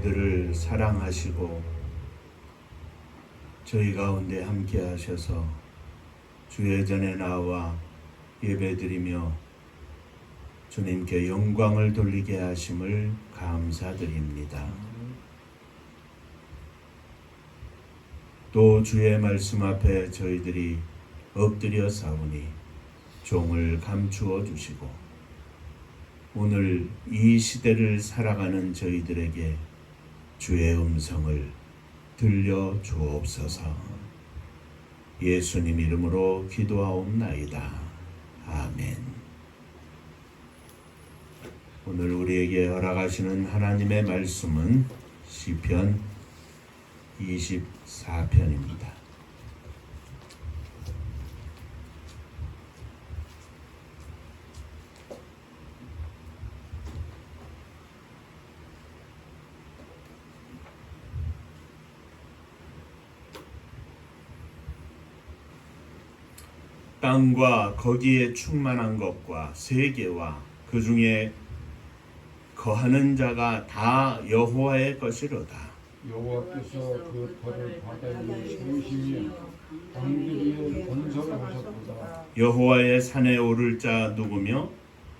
저희들을 사랑하시고 저희 가운데 함께 하셔서 주의 전에 나와 예배드리며 주님께 영광을 돌리게 하심을 감사드립니다. 또 주의 말씀 앞에 저희들이 엎드려 싸우니 종을 감추어 주시고 오늘 이 시대를 살아가는 저희들에게 주의 음성을 들려 주옵소서. 예수님 이름으로 기도하옵나이다. 아멘. 오늘 우리에게 허락하시는 하나님의 말씀은 시편 24편입니다. 땅과 거기에 충만한 것과 세계와 그 중에 거하는 자가 다 여호와의 것이로다. 여호와께서 그 터를 바다에 세우시며 강들 위에 건설하셨도다. 여호와의 산에 오를 자 누구며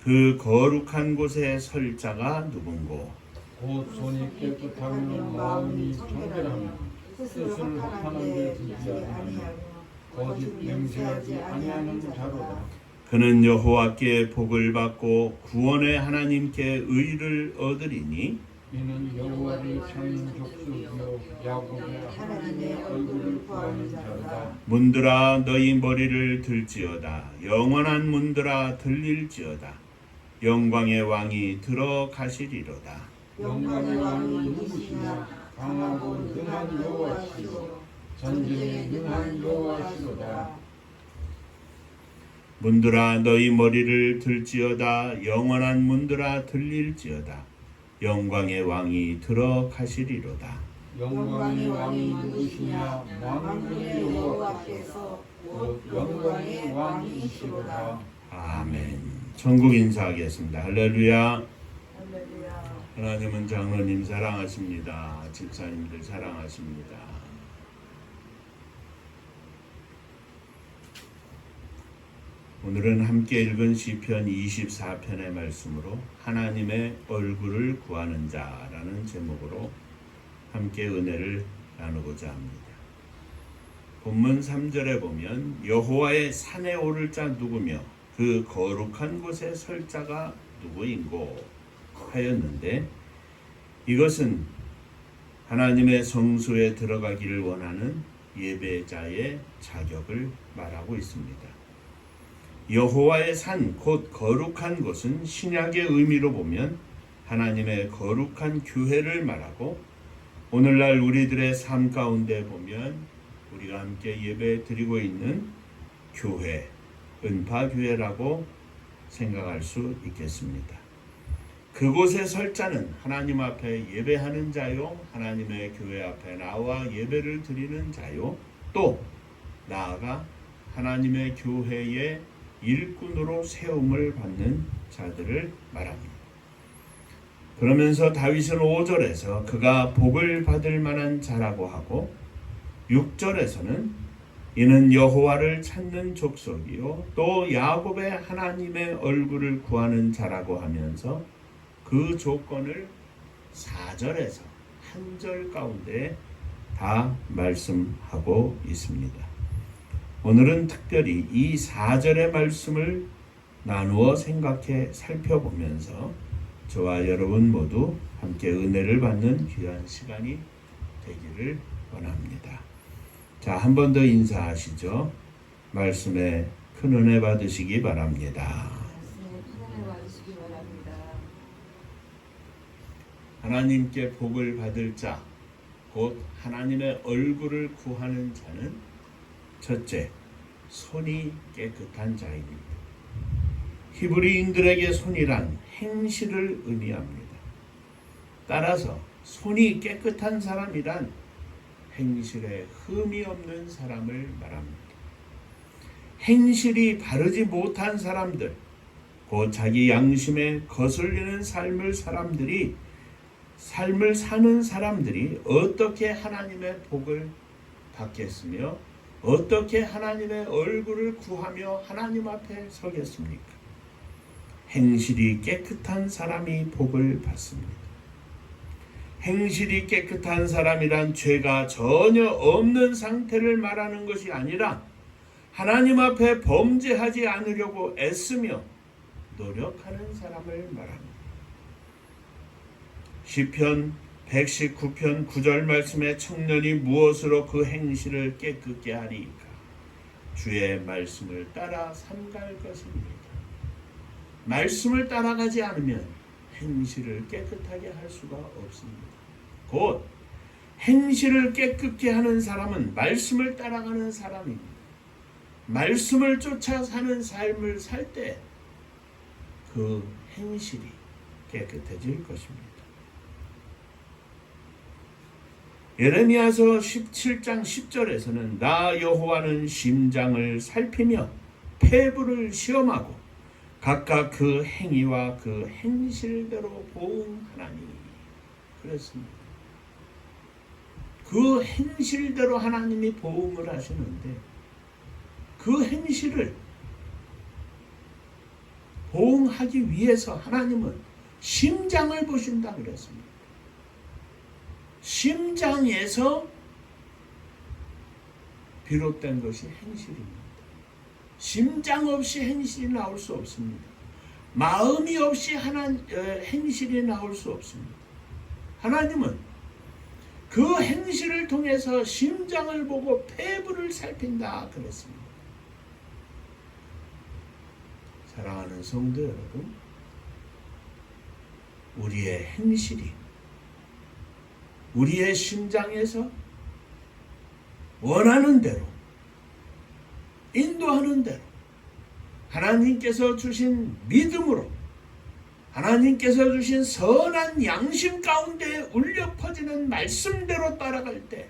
그 거룩한 곳에 설 자가 누군고. 곧 손이 깨끗하며 마음이 정결하며 뜻을 합하는 데 들지 아니하며 거짓 맹세하지 아니하는 자로다. 그는 여호와께 복을 받고 구원의 하나님께 의를 얻으리니 이는 여호와를 찾는 족속이요 야곱의 하나님의 얼굴을 구하는 자로다. 문들아 너희 머리를 들지어다. 영원한 문들아 들릴지어다. 영광의 왕이 들어가시리로다. 영광의 왕이 누구시냐? 강하고 능한 여호와시요 전쟁에 능한 여호와시로다. 문들아 너희 머리를 들지어다. 영원한 문들아 들릴지어다. 영광의 왕이 들어가시리로다. 영광의 왕이 누구시냐? 만군의 여호와께서 곧 영광의 왕이시로다. 아멘. 천국 인사하겠습니다. 할렐루야. 하나님은 장로님 사랑하십니다. 집사님들 사랑하십니다. 오늘은 함께 읽은 시편 24편의 말씀으로 하나님의 얼굴을 구하는 자라는 제목으로 함께 은혜를 나누고자 합니다. 본문 3절에 보면 여호와의 산에 오를 자 누구며 그 거룩한 곳에 설 자가 누구인고 하였는데, 이것은 하나님의 성소에 들어가기를 원하는 예배자의 자격을 말하고 있습니다. 여호와의 산, 곧 거룩한 곳은 신약의 의미로 보면 하나님의 거룩한 교회를 말하고, 오늘날 우리들의 삶 가운데 보면 우리가 함께 예배 드리고 있는 교회, 은파교회라고 생각할 수 있겠습니다. 그곳에 설 자는 하나님 앞에 예배하는 자요, 하나님의 교회 앞에 나와 예배를 드리는 자요, 또 나아가 하나님의 교회의 일꾼으로 세움을 받는 자들을 말합니다. 그러면서 다윗은 5절에서 그가 복을 받을 만한 자라고 하고, 6절에서는 이는 여호와를 찾는 족속이요 또 야곱의 하나님의 얼굴을 구하는 자라고 하면서 그 조건을 4절에서 한 절 가운데 다 말씀하고 있습니다. 오늘은 특별히 이 4절의 말씀을 나누어 생각해 살펴보면서 저와 여러분 모두 함께 은혜를 받는 귀한 시간이 되기를 원합니다. 자, 한 번 더 인사하시죠. 말씀에 큰 은혜 받으시기 바랍니다. 하나님께 복을 받을 자, 곧 하나님의 얼굴을 구하는 자는 첫째, 손이 깨끗한 자입니다. 히브리인들에게 손이란 행실을 의미합니다. 따라서 손이 깨끗한 사람이란 행실에 흠이 없는 사람을 말합니다. 행실이 바르지 못한 사람들, 곧 자기 양심에 거슬리는 삶을 사람들이 삶을 사는 사람들이 어떻게 하나님의 복을 받겠으며 어떻게 하나님의 얼굴을 구하며 하나님 앞에 서겠습니까? 행실이 깨끗한 사람이 복을 받습니다. 행실이 깨끗한 사람이란 죄가 전혀 없는 상태를 말하는 것이 아니라 하나님 앞에 범죄하지 않으려고 애쓰며 노력하는 사람을 말합니다. 시편 119편 9절 말씀에 청년이 무엇으로 그 행실을 깨끗게 하리이까? 주의 말씀을 따라 삼갈 것입니다. 말씀을 따라가지 않으면 행실을 깨끗하게 할 수가 없습니다. 곧 행실을 깨끗게 하는 사람은 말씀을 따라가는 사람입니다. 말씀을 쫓아 사는 삶을 살 때 그 행실이 깨끗해질 것입니다. 예레미야서 17장 10절에서는 나 여호와는 심장을 살피며 폐부를 시험하고 각각 그 행위와 그 행실대로 보응하나니 그랬습니다. 그 행실대로 하나님이 보응을 하시는데 그 행실을 보응하기 위해서 하나님은 심장을 보신다 그랬습니다. 심장에서 비롯된 것이 행실입니다. 심장 없이 행실이 나올 수 없습니다. 마음이 없이 행실이 나올 수 없습니다. 하나님은 그 행실을 통해서 심장을 보고 폐부를 살핀다 그랬습니다. 사랑하는 성도 여러분, 우리의 행실이 우리의 심장에서 원하는 대로 인도하는 대로 하나님께서 주신 믿음으로 하나님께서 주신 선한 양심 가운데 울려 퍼지는 말씀대로 따라갈 때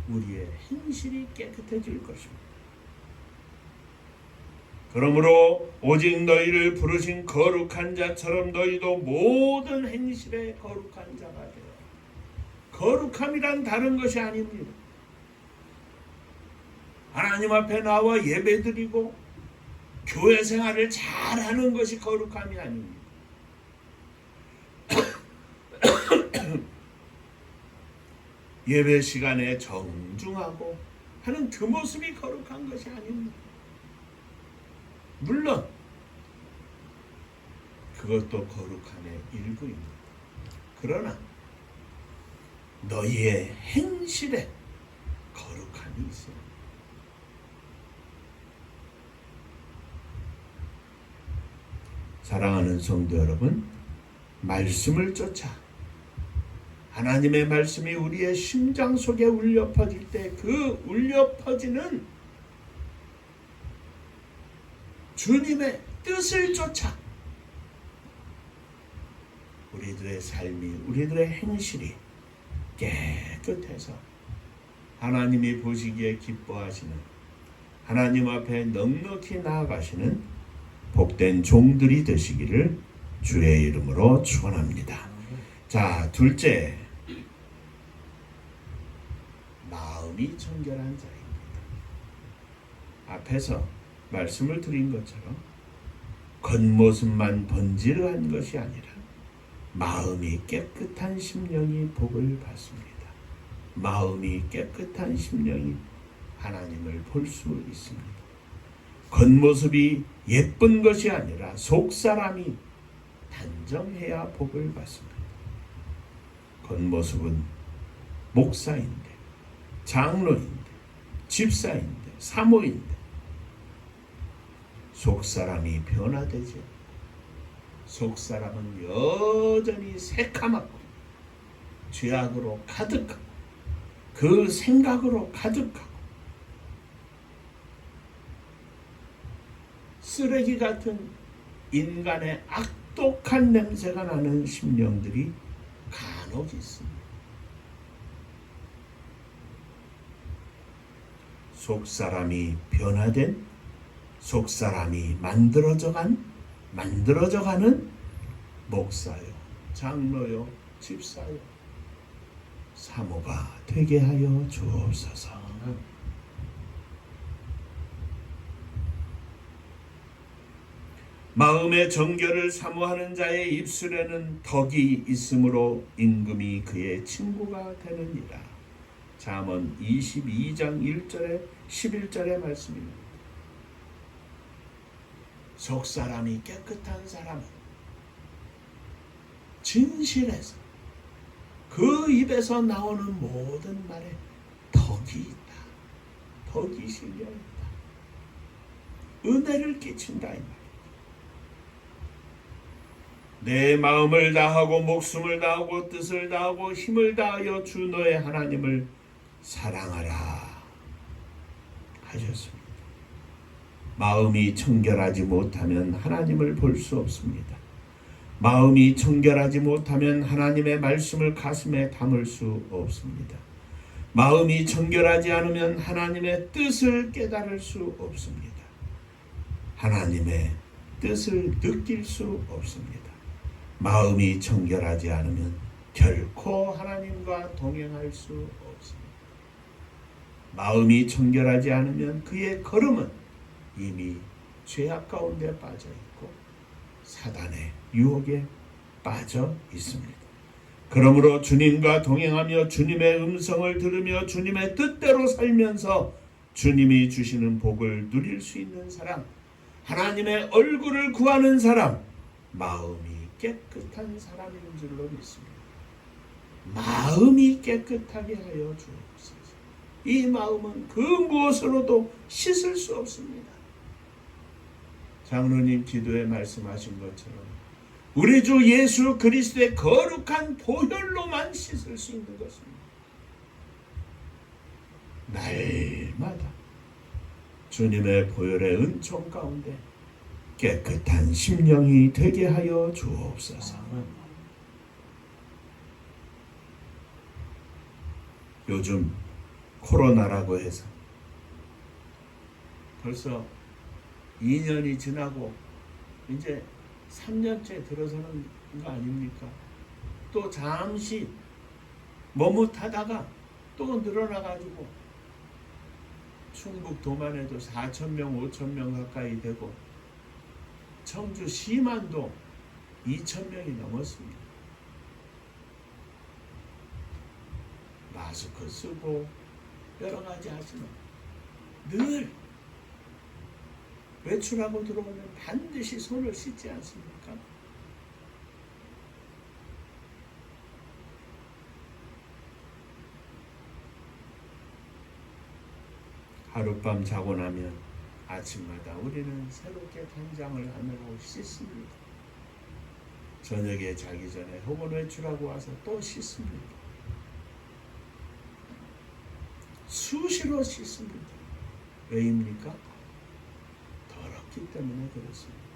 우리의 행실이 깨끗해질 것입니다. 그러므로 오직 너희를 부르신 거룩한 자처럼 너희도 모든 행실에 거룩한 자가 되어. 거룩함이란 다른 것이 아닙니다. 하나님 앞에 나와 예배드리고 교회 생활을 잘하는 것이 거룩함이 아닙니다. 예배 시간에 정중하고 하는 그 모습이 거룩한 것이 아닙니다. 물론 그것도 거룩함의 일부입니다. 그러나 너희의 행실에 거룩함이 있어요. 사랑하는 성도 여러분, 말씀을 쫓아 하나님의 말씀이 우리의 심장 속에 울려 퍼질 때 그 울려 퍼지는 주님의 뜻을 쫓아 우리들의 삶이, 우리들의 행실이 깨끗해서 하나님이 보시기에 기뻐하시는, 하나님 앞에 넉넉히 나아가시는 복된 종들이 되시기를 주의 이름으로 축원합니다. 자, 둘째, 마음이 정결한 자입니다. 앞에서 말씀을 드린 것처럼 겉모습만 번지르한 것이 아니라 마음이 깨끗한 심령이 복을 받습니다. 마음이 깨끗한 심령이 하나님을 볼 수 있습니다. 겉모습이 예쁜 것이 아니라 속사람이 단정해야 복을 받습니다. 겉모습은 목사인데, 장로인데, 집사인데, 사모인데 속사람이 변화되지, 속사람은 여전히 새카맣고 죄악으로 가득하고 그 생각으로 가득하고 쓰레기 같은 인간의 악독한 냄새가 나는 심령들이 간혹 있습니다. 속사람이 변화된, 속사람이 만들어져가는 목사요, 장로요, 집사여 사모가 되게 하여 주옵소서. 마음의 정결을 사모하는 자의 입술에는 덕이 있으므로 임금이 그의 친구가 되느니라. 잠언 22장 1절에 11절의 말씀입니다. 속사람이 깨끗한 사람은 진실해서 그 입에서 나오는 모든 말에 덕이 있다. 덕이 실려있다. 은혜를 끼친다 이 말이야. 내 마음을 다하고 목숨을 다하고 뜻을 다하고 힘을 다하여 주 너의 하나님을 사랑하라 하셨습니다. 마음이 청결하지 못하면 하나님을 볼 수 없습니다. 마음이 청결하지 못하면 하나님의 말씀을 가슴에 담을 수 없습니다. 마음이 청결하지 않으면 하나님의 뜻을 깨달을 수 없습니다. 하나님의 뜻을 느낄 수 없습니다. 마음이 청결하지 않으면 결코 하나님과 동행할 수 없습니다. 마음이 청결하지 않으면 그의 걸음은 이미 죄악 가운데 빠져 있고 사단의 유혹에 빠져 있습니다. 그러므로 주님과 동행하며 주님의 음성을 들으며 주님의 뜻대로 살면서 주님이 주시는 복을 누릴 수 있는 사람, 하나님의 얼굴을 구하는 사람, 마음이 깨끗한 사람인 줄로 믿습니다. 마음이 깨끗하게 하여 주옵소서. 이 마음은 그 무엇으로도 씻을 수 없습니다. 장로님 기도에 말씀하신 것처럼 우리 주 예수 그리스도의 거룩한 보혈로만 씻을 수 있는 것입니다. 날마다 주님의 보혈의 은총 가운데 깨끗한 심령이 되게 하여 주옵소서. 요즘 코로나라고 해서 벌써 2년이 지나고 이제 3년째 들어서는 거 아닙니까? 또 잠시 머뭇하다가 또 늘어나가지고 충북 도만에도 4,000명, 5,000명 가까이 되고 청주 시만도 2,000명이 넘었습니다. 마스크 쓰고 여러 가지 하지만 늘 외출하고 들어오면 반드시 손을 씻지 않습니까? 하룻밤 자고 나면 아침마다 우리는 새롭게 단장을 하느라고 씻습니다. 저녁에 자기 전에 혹은 외출하고 와서 또 씻습니다. 수시로 씻습니다. 왜입니까? 더럽기 때문에 그렇습니다.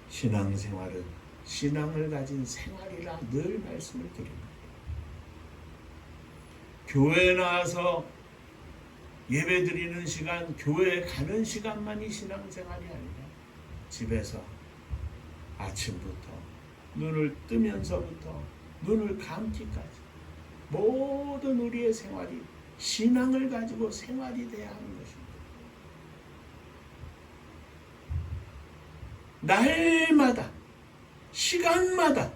신앙생활은 신앙을 가진 생활이라 늘 말씀을 드립니다. 교회에 나와서 예배 드리는 시간, 교회에 가는 시간만이 신앙생활이 아니라 집에서 아침부터 눈을 뜨면서부터 눈을 감기까지 모든 우리의 생활이 신앙을 가지고 생활이 돼야 하는 것입니다. 날마다 시간마다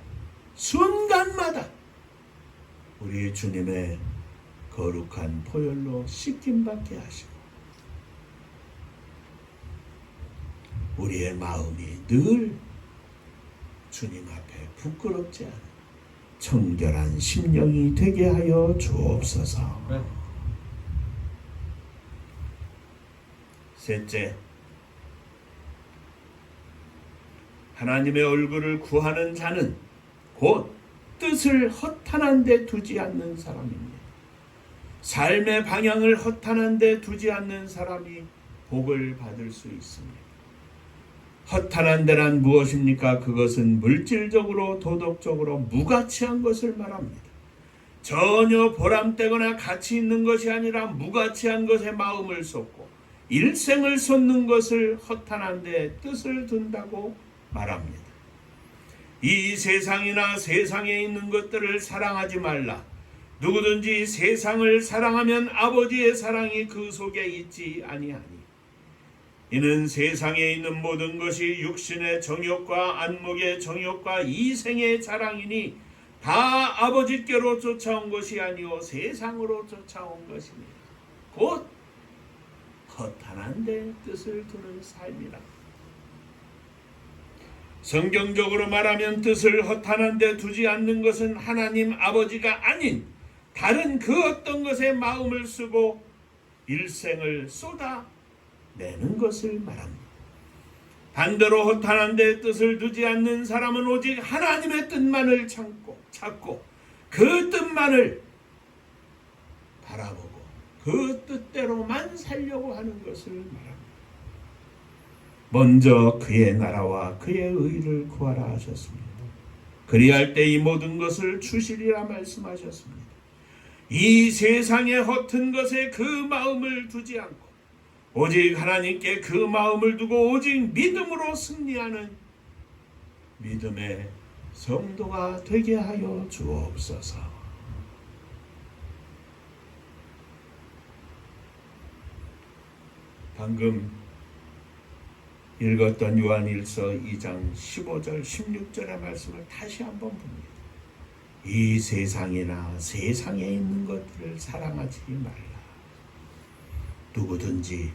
순간마다 우리 주님의 거룩한 보혈로 씻김받게 하시고 우리의 마음이 늘 주님 앞에 부끄럽지 않은 청결한 심령이 되게 하여 주옵소서. 네. 셋째, 하나님의 얼굴을 구하는 자는 곧 뜻을 허탄한 데 두지 않는 사람입니다. 삶의 방향을 허탄한 데 두지 않는 사람이 복을 받을 수 있습니다. 허탄한 데란 무엇입니까? 그것은 물질적으로 도덕적으로 무가치한 것을 말합니다. 전혀 보람되거나 가치 있는 것이 아니라 무가치한 것에 마음을 쏟고 일생을 쏟는 것을 허탄한 데 뜻을 둔다고 말합니다. 이 세상이나 세상에 있는 것들을 사랑하지 말라. 누구든지 세상을 사랑하면 아버지의 사랑이 그 속에 있지 아니하니. 이는 세상에 있는 모든 것이 육신의 정욕과 안목의 정욕과 이생의 자랑이니 다 아버지께로 쫓아온 것이 아니요 세상으로 쫓아온 것입니다. 곧 허탄한 데 뜻을 두는 삶이라. 성경적으로 말하면 뜻을 허탄한 데 두지 않는 것은 하나님 아버지가 아닌 다른 그 어떤 것에 마음을 쓰고 일생을 쏟아내는 것을 말합니다. 반대로 허탄한 데 뜻을 두지 않는 사람은 오직 하나님의 뜻만을 찾고 그 뜻만을 바라보고 그 뜻대로만 살려고 하는 것을 말합니다. 먼저 그의 나라와 그의 의를 구하라 하셨습니다. 그리할 때 이 모든 것을 주시리라 말씀하셨습니다. 이 세상의 허튼 것에 그 마음을 두지 않고 오직 하나님께 그 마음을 두고 오직 믿음으로 승리하는 믿음의 성도가 되게 하여 주옵소서. 방금 읽었던 요한일서 2장 15절 16절의 말씀을 다시 한번 봅니다. 이 세상이나 세상에 있는 것들을 사랑하지 말라. 누구든지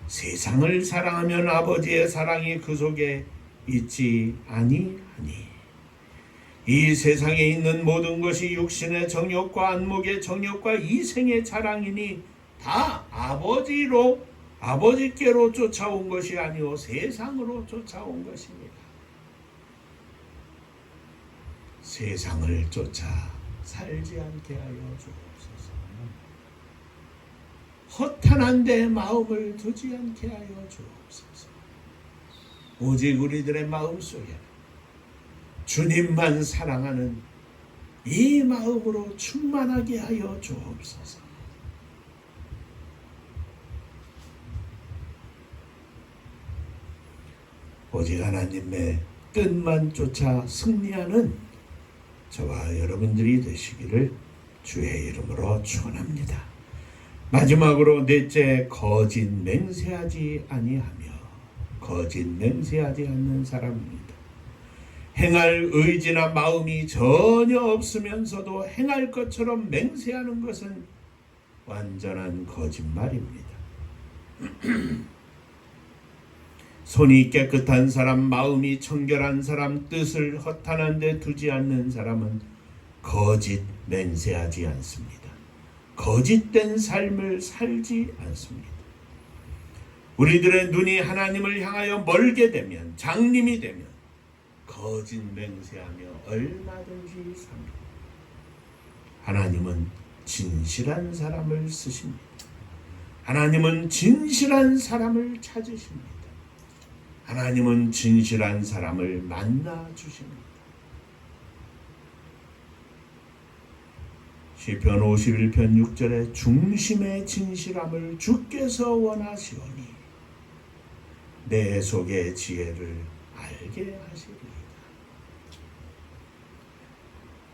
세상을 사랑하면 아버지의 사랑이 그 속에 있지 아니하니. 이 세상에 있는 모든 것이 육신의 정욕과 안목의 정욕과 이생의 자랑이니 다 아버지께로 쫓아온 것이 아니오 세상으로 쫓아온 것입니다. 세상을 쫓아 살지 않게 하여 주옵소서. 허탄한 데 마음을 두지 않게 하여 주옵소서. 오직 우리들의 마음속에 주님만 사랑하는 이 마음으로 충만하게 하여 주옵소서. 오직 하나님의 뜻만 쫓아 승리하는 저와 여러분들이 되시기를 주의 이름으로 축원합니다. 마지막으로 넷째, 거짓 맹세하지 아니하며. 거짓 맹세하지 않는 사람입니다. 행할 의지나 마음이 전혀 없으면서도 행할 것처럼 맹세하는 것은 완전한 거짓말입니다. 손이 깨끗한 사람, 마음이 청결한 사람, 뜻을 허탄한 데 두지 않는 사람은 거짓 맹세하지 않습니다. 거짓된 삶을 살지 않습니다. 우리들의 눈이 하나님을 향하여 멀게 되면, 장님이 되면 거짓 맹세하며 얼마든지 삽니다. 하나님은 진실한 사람을 쓰십니다. 하나님은 진실한 사람을 찾으십니다. 하나님은 진실한 사람을 만나 주십니다. 시편 51편 6절에 중심의 진실함을 주께서 원하시오니 내 속의 지혜를 알게 하시리이다.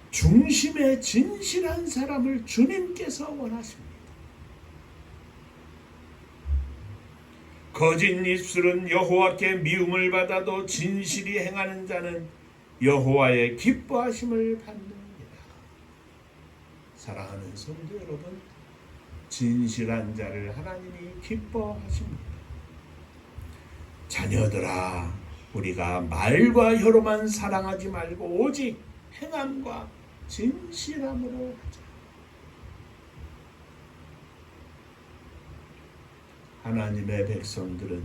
중심의 진실한 사람을 주님께서 원하십니다. 거짓 입술은 여호와께 미움을 받아도 진실이 행하는 자는 여호와의 기뻐하심을 받느니라. 사랑하는 성도 여러분, 진실한 자를 하나님이 기뻐하십니다. 자녀들아, 우리가 말과 혀로만 사랑하지 말고 오직 행함과 진실함으로 하자. 하나님의 백성들은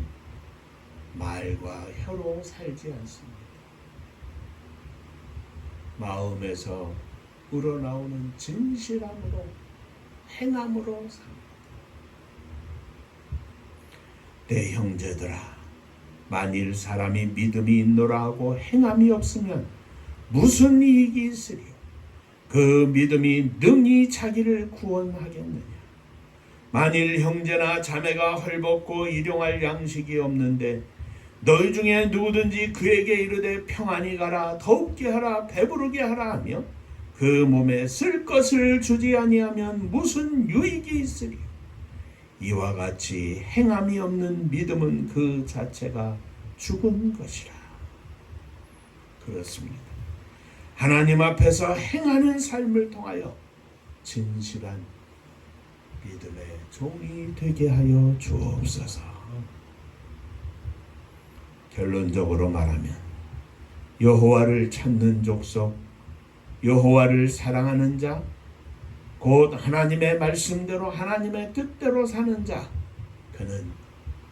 말과 혀로 살지 않습니다. 마음에서 우러나오는 진실함으로, 행함으로 삽니다. 내 형제들아, 만일 사람이 믿음이 있노라 하고 행함이 없으면 무슨 이익이 있으리요? 그 믿음이 능히 자기를 구원하겠느냐? 만일 형제나 자매가 헐벗고 일용할 양식이 없는데 너희 중에 누구든지 그에게 이르되 평안히 가라, 더웁게 하라, 배부르게 하라 하며 그 몸에 쓸 것을 주지 아니하면 무슨 유익이 있으리. 이와 같이 행함이 없는 믿음은 그 자체가 죽은 것이라. 그렇습니다. 하나님 앞에서 행하는 삶을 통하여 진실한 믿음의 종이 되게 하여 주옵소서. 결론적으로 말하면 여호와를 찾는 족속, 여호와를 사랑하는 자, 곧 하나님의 말씀대로 하나님의 뜻대로 사는 자, 그는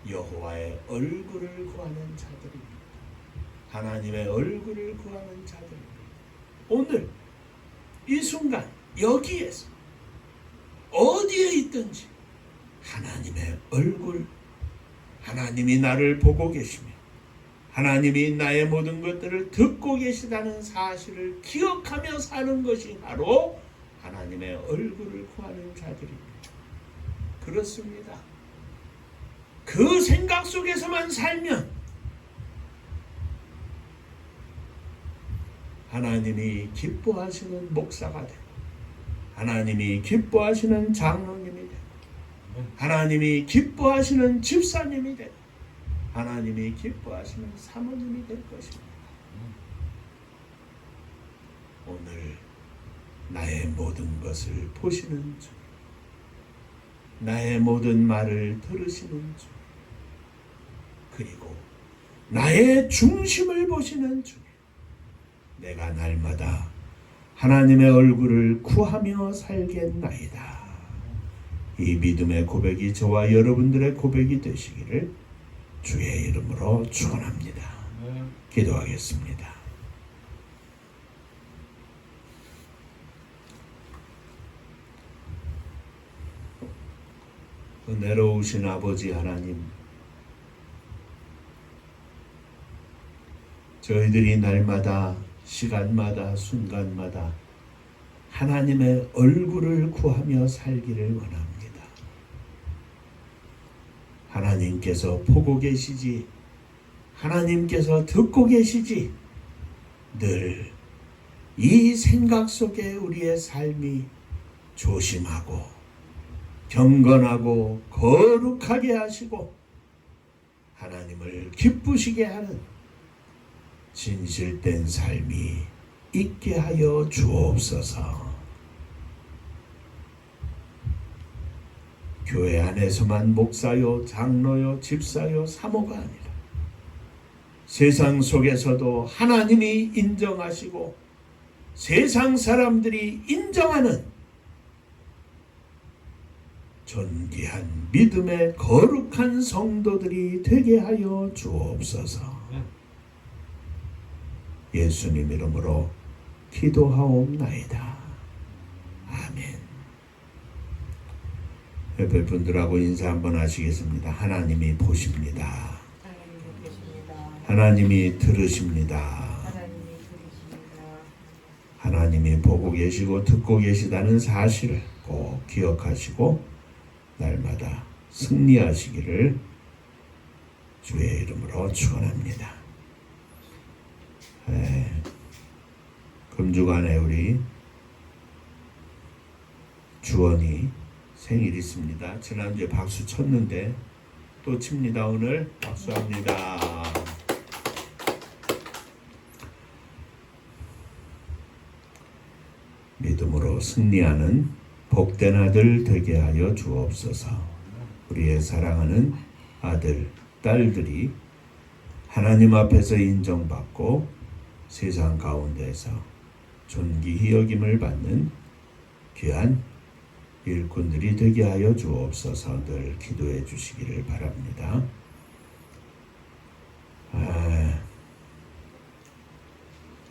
여호와의 얼굴을 구하는 자들입니다. 하나님의 얼굴을 구하는 자들입니다. 오늘 이 순간 여기에서 어디에 있든지 하나님의 얼굴, 하나님이 나를 보고 계시며 하나님이 나의 모든 것들을 듣고 계시다는 사실을 기억하며 사는 것이 바로 하나님의 얼굴을 구하는 자들입니다. 그렇습니다. 그 생각 속에서만 살면 하나님이 기뻐하시는 목사가 되고 하나님이 기뻐하시는 장로님이 되고 하나님이 기뻐하시는 집사님이 되고 하나님이 기뻐하시는 사모님이 될 것입니다. 오늘 나의 모든 것을 보시는 주, 나의 모든 말을 들으시는 주, 그리고 나의 중심을 보시는 주, 내가 날마다 하나님의 얼굴을 구하며 살겠나이다. 이 믿음의 고백이 저와 여러분들의 고백이 되시기를 주의 이름으로 축원합니다. 기도하겠습니다. 은혜로우신 아버지 하나님, 저희들이 날마다 시간마다 순간마다 하나님의 얼굴을 구하며 살기를 원합니다. 하나님께서 보고 계시지, 하나님께서 듣고 계시지, 늘 이 생각 속에 우리의 삶이 조심하고 경건하고 거룩하게 하시고 하나님을 기쁘시게 하는 진실된 삶이 있게 하여 주옵소서. 교회 안에서만 목사요, 장로요, 집사요, 사모가 아니라 세상 속에서도 하나님이 인정하시고 세상 사람들이 인정하는 존귀한 믿음의 거룩한 성도들이 되게 하여 주옵소서. 예수님 이름으로 기도하옵나이다. 아멘. 옆에 분들하고 인사 한번 하시겠습니다. 하나님이 보십니다. 하나님이 들으십니다. 하나님이 보고 계시고 듣고 계시다는 사실을 꼭 기억하시고 날마다 승리하시기를 주의 이름으로 축원합니다. 금주간에 우리 주원이 생일 있습니다. 지난주에 박수 쳤는데 또 칩니다. 오늘 박수합니다. 믿음으로 승리하는 복된 아들 되게 하여 주옵소서. 우리의 사랑하는 아들, 딸들이 하나님 앞에서 인정받고 세상 가운데서 존귀히 여김을 받는 귀한 일꾼들이 되게 하여 주옵소서. 늘 기도해 주시기를 바랍니다.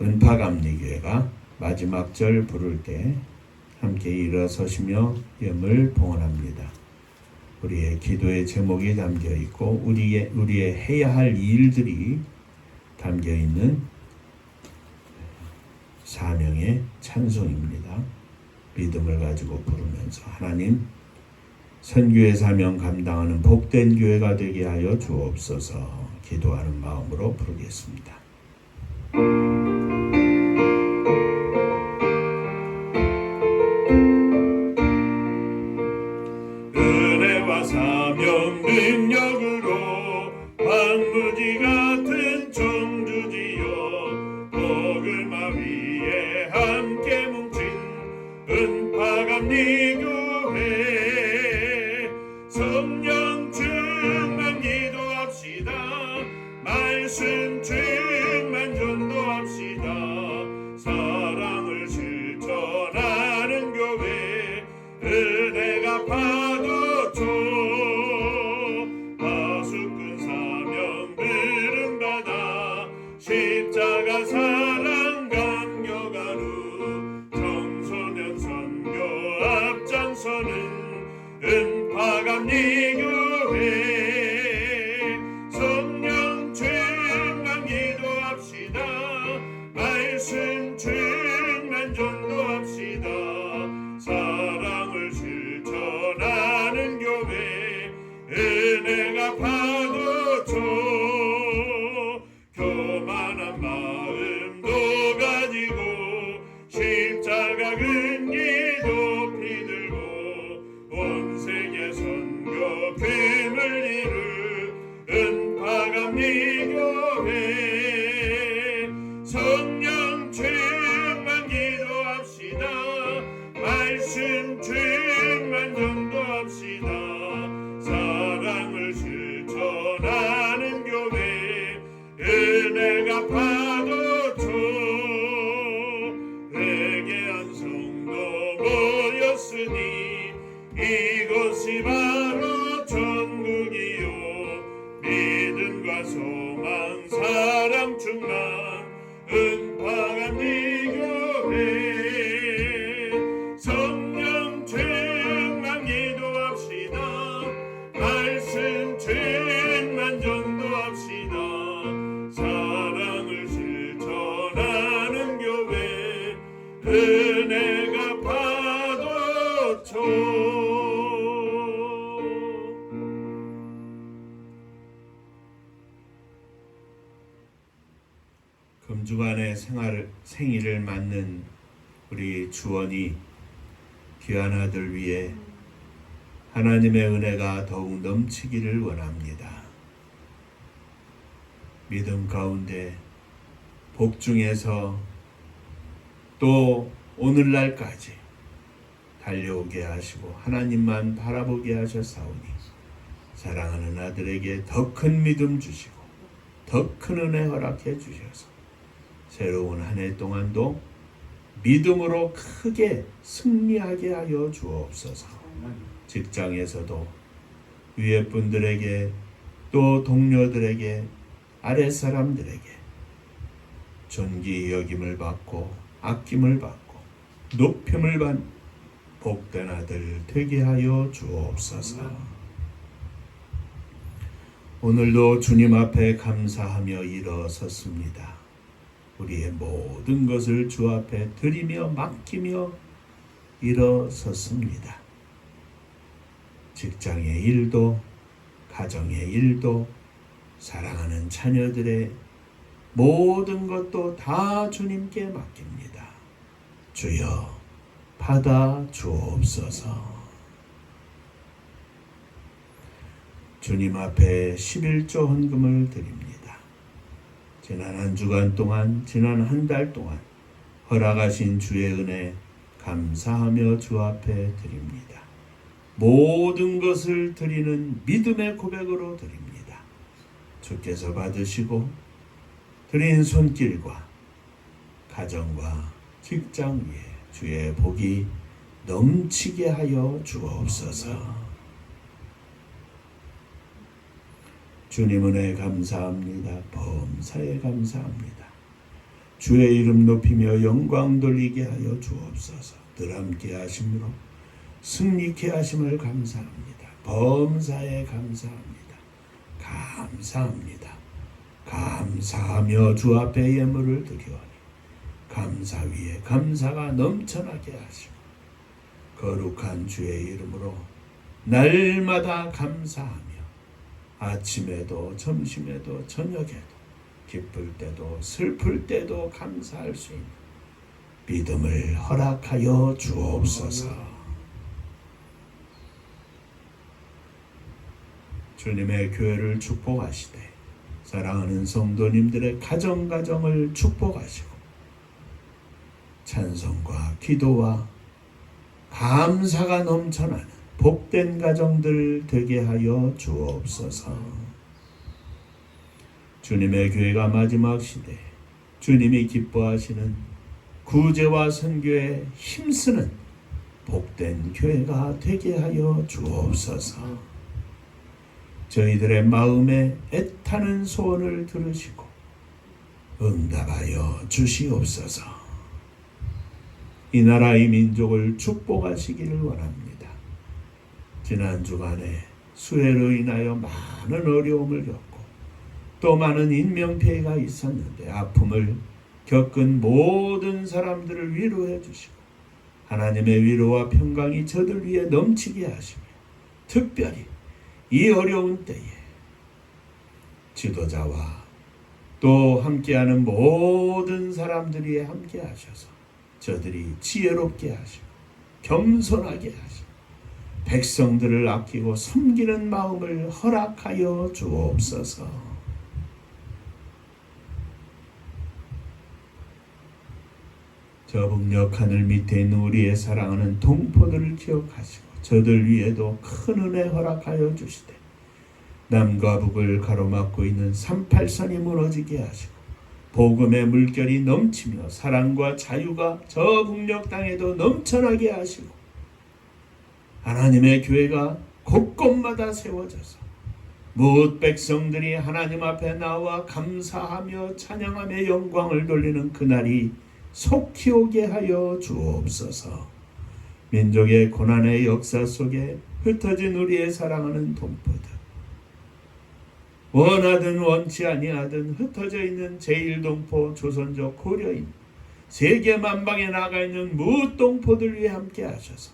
은파감리교회가 마지막 절 부를 때 함께 일어서시며 염을 봉헌합니다. 우리의 기도의 제목이 담겨 있고 우리의 해야 할 일들이 담겨 있는 사명의 찬송입니다. 믿음을 가지고 부르면서 하나님, 선교의 사명 감당하는 복된 교회가 되게 하여 주옵소서. 기도하는 마음으로 부르겠습니다. 은혜와 사명 능력으로 황무지 같은 청주지여 복음화 위에 함께 뭉친 은파감리 교회 성령 충만 기도합시다. 말씀 충만 전도합시다. 사랑을 실천하는 교회 은혜가 파도쳐 파수꾼 사명 부름받아 십자가 사랑 강력하루 청소년 선교 앞장서는 은파감리 교회 성령 충만 기도합시다. 말씀 충만 전도합시다. 사랑을 실천하는 교회 은혜가 파도쳐 교만한 마음도 가지고 십자가 근기 높이 들고 온 세계 선교 금을 이룰 은파감리 교회 성령 충만 기도합시다. 말씀 충만 전도합시다. 사랑을 실천하는 교회 은혜가 파도쳐 회개한 성도 모였으니 이곳이 바로 천국이요 믿음과 소망 사랑 충만 은파감리 교회 성령 충만 기도합시다. 말씀 충만 전도합시다. 사랑을 실천하는 교회 은혜가 파도쳐 금주간의 생일을 맞는 우리 주원이 귀한 아들 위해 하나님의 은혜가 더욱 넘치기를 원합니다. 믿음 가운데 복중에서 또 오늘날까지 달려오게 하시고 하나님만 바라보게 하셨사오니 사랑하는 아들에게 더 큰 믿음 주시고 더 큰 은혜 허락해 주셔서 새로운 한 해 동안도 믿음으로 크게 승리하게 하여 주옵소서. 직장에서도 위에 분들에게 또 동료들에게 아랫사람들에게 존귀 여김을 받고 아낌을 받고 높임을 받는 복된 아들 되게 하여 주옵소서. 오늘도 주님 앞에 감사하며 일어섰습니다. 우리의 모든 것을 주 앞에 드리며 맡기며 일어섰습니다. 직장의 일도 가정의 일도 사랑하는 자녀들의 모든 것도 다 주님께 맡깁니다. 주여 받아 주옵소서. 주님 앞에 11조 헌금을 드립니다. 지난 한 주간 동안 지난 한 달 동안 허락하신 주의 은혜 감사하며 주 앞에 드립니다. 모든 것을 드리는 믿음의 고백으로 드립니다. 주께서 받으시고 드린 손길과 가정과 직장 위에 주의 복이 넘치게 하여 주옵소서. 주님 은혜 감사합니다. 범사에 감사합니다. 주의 이름 높이며 영광 돌리게 하여 주옵소서. 늘 함께 하심으로 승리케 하심을 감사합니다. 범사에 감사합니다. 감사합니다. 감사하며 주 앞에 예물을 드리오니 감사 위에 감사가 넘쳐나게 하시고 거룩한 주의 이름으로 날마다 감사하며 아침에도 점심에도 저녁에도 기쁠 때도 슬플 때도 감사할 수 있는 믿음을 허락하여 주옵소서. 주님의 교회를 축복하시되 사랑하는 성도님들의 가정을 축복하시고 찬송과 기도와 감사가 넘쳐나는 복된 가정들 되게 하여 주옵소서. 주님의 교회가 마지막 시대에 주님이 기뻐하시는 구제와 선교에 힘쓰는 복된 교회가 되게 하여 주옵소서. 저희들의 마음에 애타는 소원을 들으시고 응답하여 주시옵소서. 이 나라 이 민족을 축복하시기를 원합니다. 지난 주간에 수해로 인하여 많은 어려움을 겪고 또 많은 인명피해가 있었는데 아픔을 겪은 모든 사람들을 위로해 주시고 하나님의 위로와 평강이 저들 위에 넘치게 하시며 특별히 이 어려운 때에 지도자와 또 함께하는 모든 사람들이 함께 하셔서 저들이 지혜롭게 하시고 겸손하게 하시고 백성들을 아끼고 섬기는 마음을 허락하여 주옵소서. 저 북녘 하늘 밑에 있는 우리의 사랑하는 동포들을 기억하시고 저들 위에도 큰 은혜 허락하여 주시되 남과 북을 가로막고 있는 38선이 무너지게 하시고 복음의 물결이 넘치며 사랑과 자유가 저 북녘 땅에도 넘쳐나게 하시고 하나님의 교회가 곳곳마다 세워져서 무엇 백성들이 하나님 앞에 나와 감사하며 찬양하며 영광을 돌리는 그날이 속히 오게 하여 주옵소서. 민족의 고난의 역사 속에 흩어진 우리의 사랑하는 동포들, 원하든 원치 아니하든 흩어져 있는 제1동포 조선족 고려인 세계 만방에 나가 있는 무엇 동포들 위해 함께 하셔서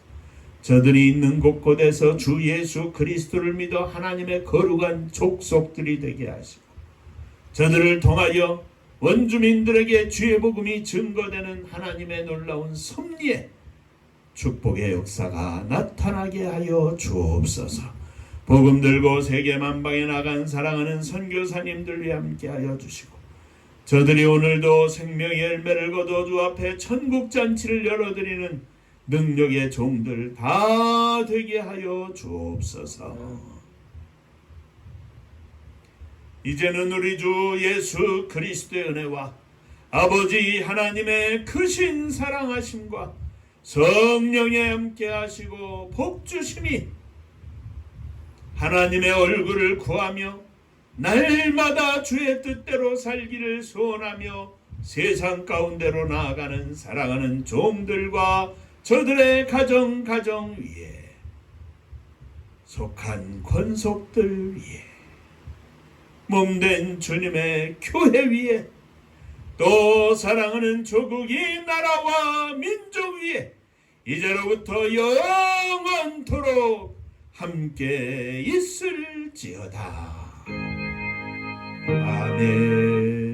저들이 있는 곳곳에서 주 예수 그리스도를 믿어 하나님의 거룩한 족속들이 되게 하시고 저들을 통하여 원주민들에게 주의 복음이 증거되는 하나님의 놀라운 섭리의 축복의 역사가 나타나게 하여 주옵소서. 복음 들고 세계 만방에 나간 사랑하는 선교사님들 위해 함께 하여 주시고 저들이 오늘도 생명의 열매를 거둬 주 앞에 천국잔치를 열어드리는 능력의 종들 다 되게 하여 주옵소서. 이제는 우리 주 예수 그리스도의 은혜와 아버지 하나님의 크신 사랑하심과 성령에 함께 하시고 복주심이 하나님의 얼굴을 구하며 날마다 주의 뜻대로 살기를 소원하며 세상 가운데로 나아가는 사랑하는 종들과 저들의 가정 위에 속한 권속들 위에 몸된 주님의 교회 위에 또 사랑하는 조국이 나라와 민족 위에 이제로부터 영원토록 함께 있을지어다. 아멘.